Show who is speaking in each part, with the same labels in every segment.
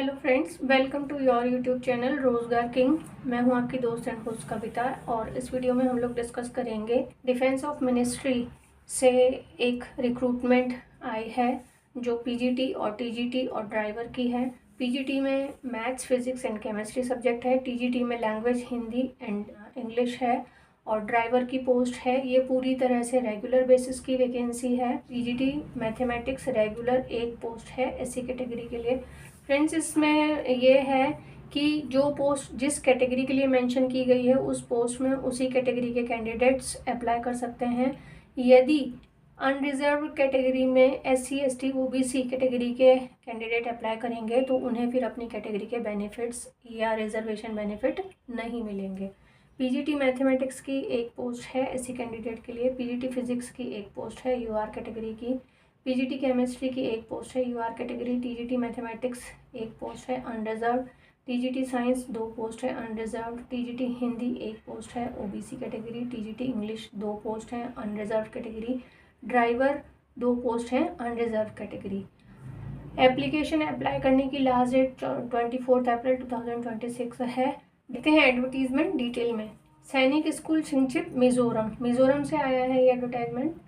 Speaker 1: Hello friends, welcome to your YouTube channel Rozgar king. मैं हूं आपकी दोस्त एंड होस्ट कविता और इस वीडियो में हम लोग डिस्कस करेंगे डिफेंस ऑफ मिनिस्ट्री से एक रिक्रूटमेंट आई है जो पीजीटी और टीजीटी और ड्राइवर की है। पीजीटी में maths, physics and chemistry subject है, टीजीटी में लैंग्वेज हिंदी एंड इंग्लिश है और ड्राइवर की पोस्ट है। ये पूरी तरह से रेगुलर बेसिस की वैकेंसी है। पीजीटी मैथमेटिक्स रेगुलर एक पोस्ट है एससी कैटेगरी के लिए। फ्रेंड्स, इसमें ये है कि जो पोस्ट जिस कैटेगरी के लिए मेंशन की गई है उस पोस्ट में उसी कैटेगरी के कैंडिडेट्स अप्लाई कर सकते हैं। यदि अनरिजर्व कैटेगरी में एससी, एसटी, ओबीसी कैटेगरी के कैंडिडेट अप्लाई करेंगे तो उन्हें फिर अपनी कैटेगरी के बेनिफिट्स या रिजर्वेशन बेनिफिट नहीं मिलेंगे। पीजीटी मैथमेटिक्स की एक पोस्ट है एससी कैंडिडेट के लिए, पीजीटी फिजिक्स की एक पोस्ट है यूआर कैटेगरी की, पीजीटी केमिस्ट्री की एक पोस्ट है यूआर कैटेगरी, टीजीटी मैथमेटिक्स एक पोस्ट है अनरिजर्व, टीजीटी साइंस 2 पोस्ट है अनरिजर्व, टीजीटी हिंदी एक पोस्ट है OBC category, TGT English 2 post है अनरिजर्व कैटेगरी, ड्राइवर 2 पोस्ट है अनरिजर्व कैटेगरी। एप्लीकेशन अप्लाई करने की लास्ट डेट 24 अप्रैल 2026 है। देखते हैं एडवर्टीजमेंट डिटेल में। सैनिक स्कूल सिंगचिप मिजोरम से आया है ये advertisement.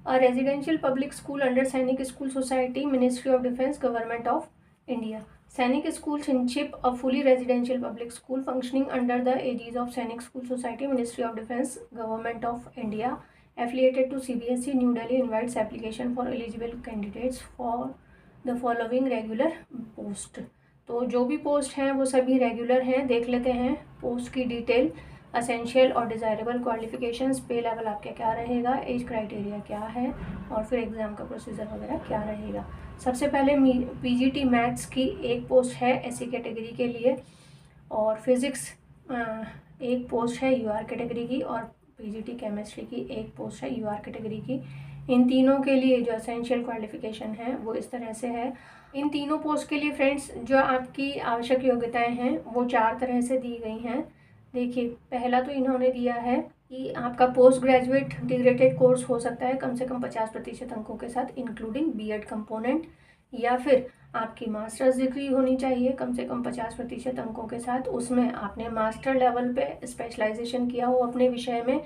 Speaker 1: A residential public school under Sainik School Society, Ministry of Defence, Government of India. Sainik School Sinchip, a fully residential public school functioning under the aegis of Sainik School Society, Ministry of Defence, Government of India, affiliated to CBSE, New Delhi, invites application for eligible candidates for the following regular post. तो जो भी post हैं वो सभी regular हैं। देख लेते हैं पोस्ट की डिटेल। असेंशियल और डिज़ायरेबल क्वालिफिकेशंस, पे लेवल आपका क्या रहेगा, एज क्राइटेरिया क्या है और फिर एग्ज़ाम का प्रोसीजर वगैरह क्या रहेगा। सबसे पहले पीजीटी मैथ्स की एक पोस्ट है एससी कैटेगरी के लिए और फिज़िक्स एक पोस्ट है यूआर कैटेगरी की और पीजीटी केमिस्ट्री की एक पोस्ट है यूआर कैटेगरी की। इन तीनों के लिए जो असेंशियल क्वालिफिकेशन है वो इस तरह से है। इन तीनों पोस्ट के लिए फ्रेंड्स जो आपकी आवश्यक योग्यताएं हैं वो 4 तरह से दी गई हैं। देखिए, पहला तो इन्होंने दिया है कि आपका पोस्ट ग्रेजुएट इंटीग्रेटेड कोर्स हो सकता है कम से कम 50% अंकों के साथ इंक्लूडिंग बीएड कंपोनेंट, या फिर आपकी मास्टर्स डिग्री होनी चाहिए कम से कम 50% अंकों के साथ। उसमें आपने मास्टर लेवल पे स्पेशलाइजेशन किया हो अपने विषय में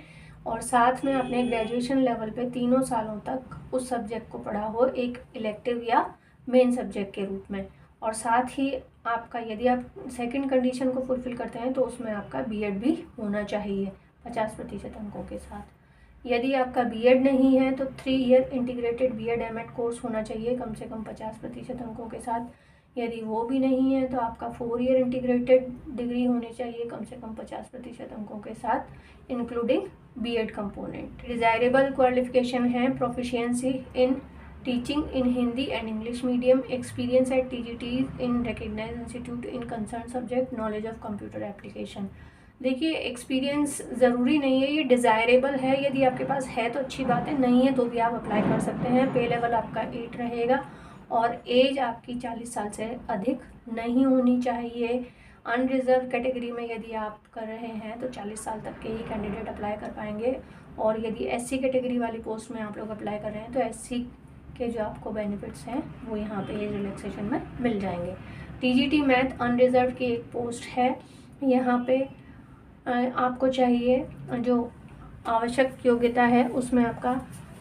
Speaker 1: और साथ में आपने ग्रेजुएशन लेवल पे 3 सालों तक उस सब्जेक्ट को पढ़ा हो एक इलेक्टिव या मेन सब्जेक्ट के रूप में। और साथ ही आपका यदि आप सेकंड कंडीशन को फुलफिल करते हैं तो उसमें आपका बीएड भी होना चाहिए 50% अंकों के साथ। यदि आपका बीएड नहीं है तो 3 year integrated BEd MEd course होना चाहिए कम से कम 50% अंकों के साथ। यदि वो भी नहीं है तो आपका 4 ईयर इंटीग्रेटेड डिग्री होनी चाहिए कम से कम 50% अंकों के साथ including B.Ed component. Desirable qualification है proficiency in teaching in Hindi and English medium, experience at TGTs in recognised institute in concern subject, knowledge of computer application. देखिए, एक्सपीरियंस ज़रूरी नहीं है, ये डिज़ायरेबल है। यदि आपके पास है तो अच्छी बात है, नहीं है तो भी आप अप्लाई कर सकते हैं। पे लेवल आपका 8 रहेगा और एज आपकी 40 साल से अधिक नहीं होनी चाहिए। अनरिजर्व कैटेगरी में यदि आप कर रहे हैं तो 40 साल तक के ही कैंडिडेट अप्लाई कर पाएंगे और यदि एससी कैटेगरी वाली पोस्ट में आप लोग अप्लाई कर रहे हैं तो एससी के जो आपको बेनिफिट्स हैं वो यहाँ पे एज रिलैक्सेशन में मिल जाएंगे। टीजीटी मैथ अनरिजर्व की एक पोस्ट है। यहाँ पे आपको चाहिए जो आवश्यक योग्यता है उसमें आपका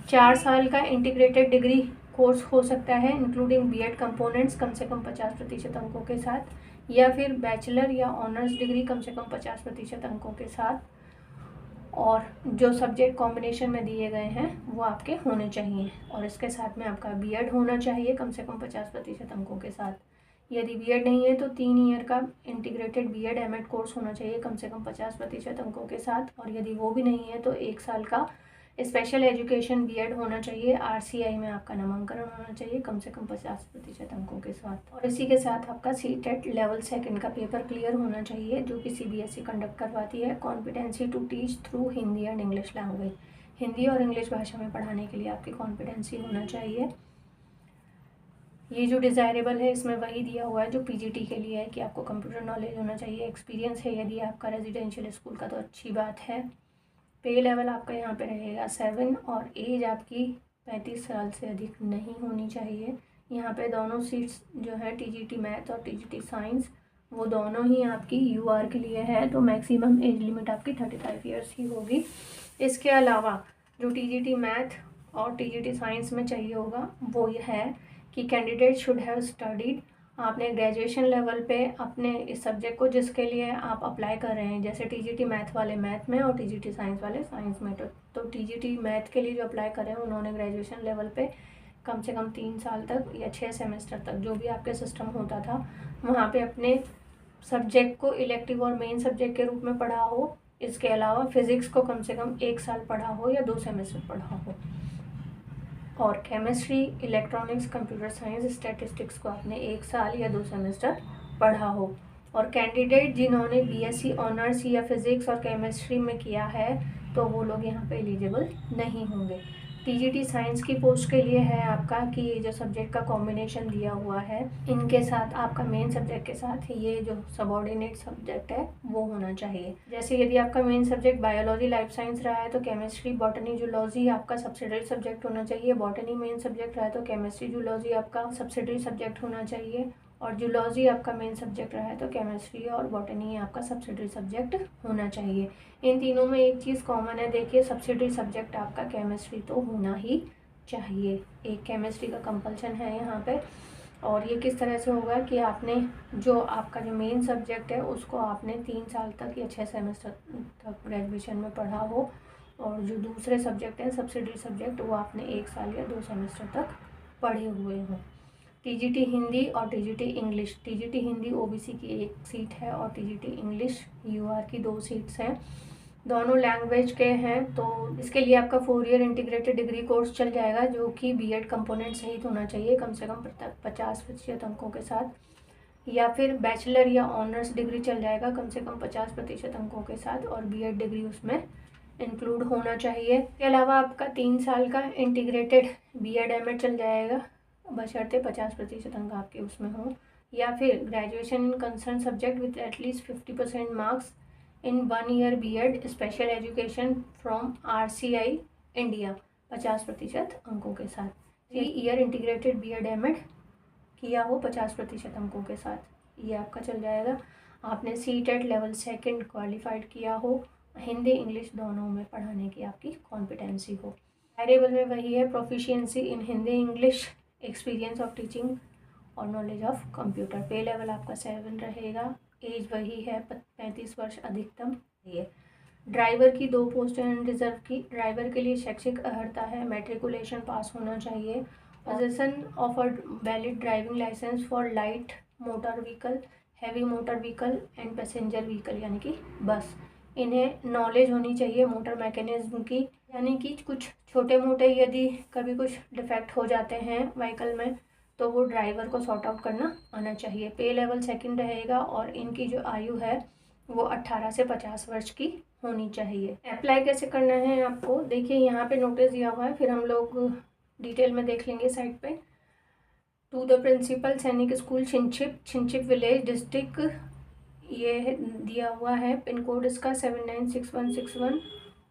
Speaker 1: 4 साल का इंटीग्रेटेड डिग्री कोर्स हो सकता है इंक्लूडिंग बीएड कंपोनेंट्स कम से कम 50% अंकों के साथ, या फिर बैचलर या ऑनर्स डिग्री कम से कम 50% अंकों के साथ, और जो सब्जेक्ट कॉम्बिनेशन में दिए गए हैं वो आपके होने चाहिए और इसके साथ में आपका बीएड होना चाहिए कम से कम 50% अंकों के साथ। यदि बीएड नहीं है तो 3 ईयर का इंटीग्रेटेड बीएड एमएड कोर्स होना चाहिए कम से कम 50% अंकों के साथ, और यदि वो भी नहीं है तो 1 साल का स्पेशल एजुकेशन बीएड होना चाहिए। आरसीआई में आपका नामांकन होना चाहिए कम से कम 50% अंकों के साथ, और इसी के साथ आपका सीटेट लेवल 2 का पेपर क्लियर होना चाहिए जो कि सीबीएसई कंडक्ट करवाती है। Competency to teach through Hindi and English language, Hindi और इंग्लिश भाषा में पढ़ाने के लिए आपकी कॉम्पिटेंसी होना चाहिए। ये जो डिज़ायरेबल है इसमें वही दिया हुआ है जो पीजीटी के लिए है कि आपको कंप्यूटर नॉलेज होना चाहिए। एक्सपीरियंस है यदि आपका रेजिडेंशियल स्कूल का तो अच्छी बात है। पे लेवल आपका यहाँ पे रहेगा 7 और एज आपकी 35 साल से अधिक नहीं होनी चाहिए। यहाँ पे दोनों सीट्स जो है टीजीटी मैथ और टीजीटी साइंस वो दोनों ही आपकी यूआर के लिए है, तो मैक्सिमम एज लिमिट आपकी 35 ईयर्स ही होगी। इसके अलावा जो टीजीटी मैथ और टीजीटी साइंस में चाहिए होगा वो ये है कि कैंडिडेट शुड हैव स्टडीड, आपने ग्रेजुएशन लेवल पे अपने इस सब्जेक्ट को जिसके लिए आप अप्लाई कर रहे हैं, जैसे टीजीटी मैथ वाले मैथ में और टीजीटी साइंस वाले साइंस में, तो टीजीटी मैथ के लिए जो अप्लाई कर रहे हैं उन्होंने ग्रेजुएशन लेवल पे कम से कम 3 साल तक या 6 सेमेस्टर तक जो भी आपके सिस्टम होता था वहाँ पे अपने सब्जेक्ट को इलेक्टिव और मेन सब्जेक्ट के रूप में पढ़ा हो। इसके अलावा फिज़िक्स को कम से कम 1 साल पढ़ा हो या 2 सेमेस्टर पढ़ा हो, और chemistry, electronics, computer science, statistics को आपने 1 साल या 2 सेमेस्टर पढ़ा हो। और कैंडिडेट जिन्होंने बीएससी ऑनर्स या फिज़िक्स और केमिस्ट्री में किया है तो वो लोग यहाँ पे एलिजिबल नहीं होंगे। टीजीटी साइंस की पोस्ट के लिए है आपका कि ये जो सब्जेक्ट का कॉम्बिनेशन दिया हुआ है इनके साथ आपका मेन सब्जेक्ट के साथ ये जो सबऑर्डिनेट सब्जेक्ट है वो होना चाहिए। जैसे यदि आपका main subject biology life science रहा है तो केमिस्ट्री, बॉटनी, जूलॉजी आपका सब्सिडरी सब्जेक्ट होना चाहिए। बॉटनी मेन सब्जेक्ट रहा है तो केमिस्ट्री, जूलॉजी आपका सब्सिडरी सब्जेक्ट होना चाहिए। और जूलॉजी आपका मेन सब्जेक्ट रहा है तो केमिस्ट्री और बॉटनी आपका सब्सिडरी सब्जेक्ट होना चाहिए। इन तीनों में एक चीज़ कॉमन है, देखिए सब्सिडरी सब्जेक्ट आपका केमिस्ट्री तो होना ही चाहिए, एक केमिस्ट्री का कंपल्सन है यहाँ पे। और ये किस तरह से होगा कि आपने जो आपका जो मेन सब्जेक्ट है उसको आपने 3 साल तक या 6 सेमेस्टर तक ग्रेजुएशन में पढ़ा हो, और जो दूसरे सब्जेक्ट हैं सब्सिडरी सब्जेक्ट वो आपने 1 साल या 2 सेमेस्टर तक पढ़े हुए हों। टीजीटी हिंदी और TGT English, TGT Hindi OBC की 1 सीट है और टीजीटी इंग्लिश यूआर की 2 सीट्स हैं, दोनों लैंग्वेज के हैं। तो इसके लिए आपका 4 ईयर इंटीग्रेटेड डिग्री कोर्स चल जाएगा जो कि बीएड कंपोनेंट सहित होना चाहिए कम से कम 50% अंकों के साथ, या फिर बैचलर या ऑनर्स डिग्री चल जाएगा कम से कम 50% अंकों के साथ और बीएड डिग्री उसमें इंक्लूड होना चाहिए। इसके अलावा आपका 3 साल का इंटीग्रेटेड बीएड एमएड चल जाएगा बशर्ते 50% अंक आपके उसमें हो, या फिर graduation in concern subject with at least 50% marks in 1 year BEd special education from RCI India 50% अंकों के साथ। 3 ईयर इंटीग्रेटेड बीएड एमएड किया हो 50% अंकों के साथ, ये आपका चल जाएगा। आपने सीटेट लेवल 2 क्वालिफाइड किया हो, हिंदी इंग्लिश दोनों में पढ़ाने की आपकी कॉम्पिटेंसी हो। वेरिएबल में वही है proficiency in Hindi English, experience of teaching और नॉलेज ऑफ कंप्यूटर। पे लेवल आपका 7 रहेगा, एज वही है 35 वर्ष अधिकतम। ये ड्राइवर की 2 पोस्ट हैं रिजर्व की, ड्राइवर के लिए शैक्षिक अर्हता है मैट्रिकुलेशन पास होना चाहिए, possession of a valid driving licence for light motor vehicle, heavy motor vehicle and passenger vehicle यानी कि बस। इन्हें नॉलेज होनी चाहिए मोटर मैकेनिज्म की, यानी कि कुछ छोटे मोटे यदि कभी कुछ डिफेक्ट हो जाते हैं व्हीकल में तो वो ड्राइवर को सॉर्ट आउट करना आना चाहिए। पे लेवल 2 रहेगा और इनकी जो आयु है वो 18 से 50 वर्ष की होनी चाहिए। अप्लाई कैसे करना है आपको, देखिए यहाँ पे नोटिस दिया हुआ है, फिर हम लोग डिटेल में देख लेंगे साइट पे। To the principal Sainik school छिंचिप village district, ये दिया हुआ है, पिन कोड इसका 796161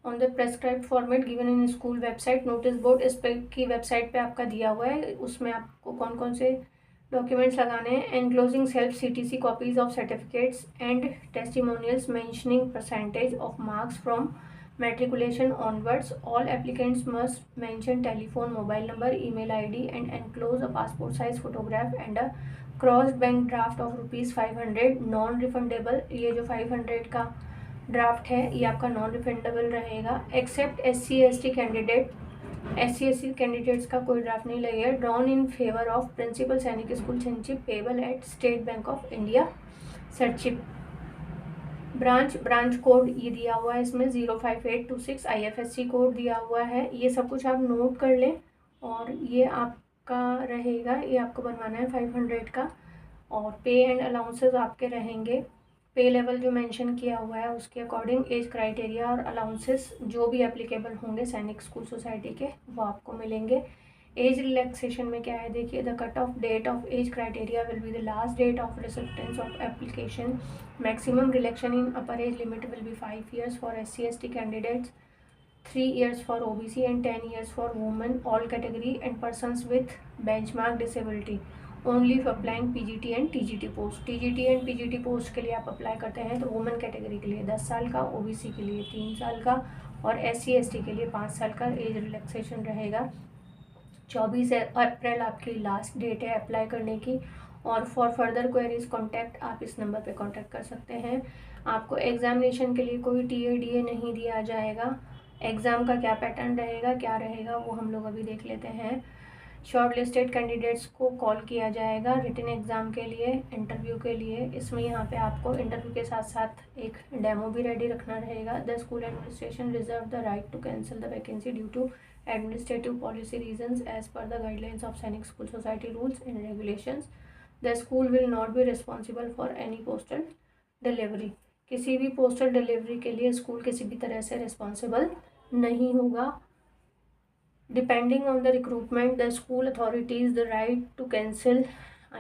Speaker 1: on the prescribed format given in school website. Notice board इस पे की वेबसाइट पे आपका दिया हुआ है, उसमें आपको कौन कौन से डॉक्यूमेंट्स लगाने हैं। Enclosing self CTC copies of certificates and testimonials mentioning percentage of marks from matriculation onwards. All applicants must mention telephone, mobile number, email ID and enclose a passport size photograph and a crossed bank draft of ₹500 non refundable. ये जो 500 का draft है ये आपका non refundable रहेगा, except SC/ST candidate. SC/ST candidates का कोई draft नहीं लगेगा। Drawn in favour of principal Sainik school Chhingchhip, payable at State Bank of India Serchhip. Branch code ये दिया हुआ है इसमें 05826, IFSC कोड दिया हुआ है, ये सब कुछ आप नोट कर लें। और ये आपका रहेगा, ये आपको बनवाना है 500 का। और पे एंड अलाउंसेस आपके रहेंगे, पे लेवल जो मेंशन किया हुआ है उसके अकॉर्डिंग एज क्राइटेरिया और अलाउंसेस जो भी एप्लीकेबल होंगे सैनिक स्कूल सोसाइटी के वो आपको मिलेंगे। एज रिलैक्सेशन में क्या है, देखिए the cut off date of age criteria will be the last date of acceptance of application. Maximum relaxation in upper age limit will be 5 years for SC/ST candidates. 3 years for OBC and 10 years for women all category and persons with benchmark disability only for applying PGT and TGT post। TGT and PGT post के लिए आप apply करते हैं तो women category के लिए 10 साल का, OBC के लिए 3 साल का और SC ST के लिए 5 साल का एज रिलैक्सेशन रहेगा। 24 अप्रैल आपकी लास्ट डेट है अप्लाई करने की। और फॉर फर्दर क्वेरीज कॉन्टैक्ट आप इस नंबर पे कांटेक्ट कर सकते हैं। आपको एग्जामिनेशन के लिए कोई TADA नहीं दिया जाएगा। एग्ज़ाम का क्या पैटर्न रहेगा, क्या रहेगा, वो हम लोग अभी देख लेते हैं। शॉर्ट लिस्टेड कैंडिडेट्स को कॉल किया जाएगा रिटन एग्ज़ाम के लिए, इंटरव्यू के लिए। इसमें यहाँ पे आपको इंटरव्यू के साथ साथ एक डेमो भी रेडी रखना रहेगा। The school administration reserve the right to cancel the vacancy due to administrative policy reasons as per the guidelines of Sainik school society rules and regulations. The school will not be responsible for any postal delivery. किसी भी postal delivery के लिए school किसी भी तरह से responsible नहीं होगा। Depending on the recruitment the school authorities the right to cancel,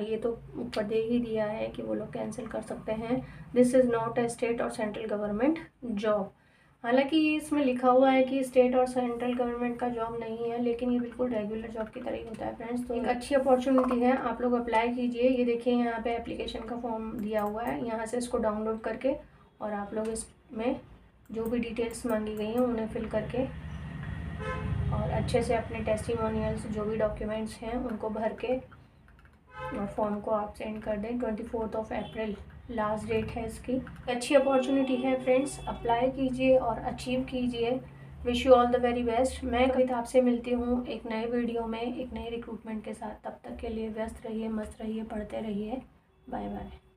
Speaker 1: ये तो ऊपर दे ही दिया है कि वो लोग कैंसिल कर सकते हैं। This is not a state और सेंट्रल गवर्नमेंट जॉब। हालांकि ये इसमें लिखा हुआ है कि स्टेट और सेंट्रल गवर्नमेंट का जॉब नहीं है, लेकिन ये बिल्कुल रेगुलर जॉब की तरह ही होता है फ्रेंड्स। तो एक अच्छी अपॉर्चुनिटी है, आप लोग अप्लाई कीजिए। ये देखिए यहाँ पे एप्लीकेशन का फॉर्म दिया हुआ है, यहाँ से इसको डाउनलोड करके और आप लोग इसमें जो भी डिटेल्स मांगी गई हैं उन्हें फिल करके और अच्छे से अपने टेस्टिमोनियल्स जो भी डॉक्यूमेंट्स हैं उनको भर के और फॉर्म को आप सेंड कर दें। 24 अप्रैल लास्ट डेट है इसकी। अच्छी अपॉर्चुनिटी है फ्रेंड्स, अप्लाई कीजिए और अचीव कीजिए। Wish you all the very best. मैं कविता आपसे मिलती हूँ एक नए वीडियो में एक नए रिक्रूटमेंट के साथ। तब तक के लिए व्यस्त रहिए, मस्त रहिए, पढ़ते रहिए। Bye bye.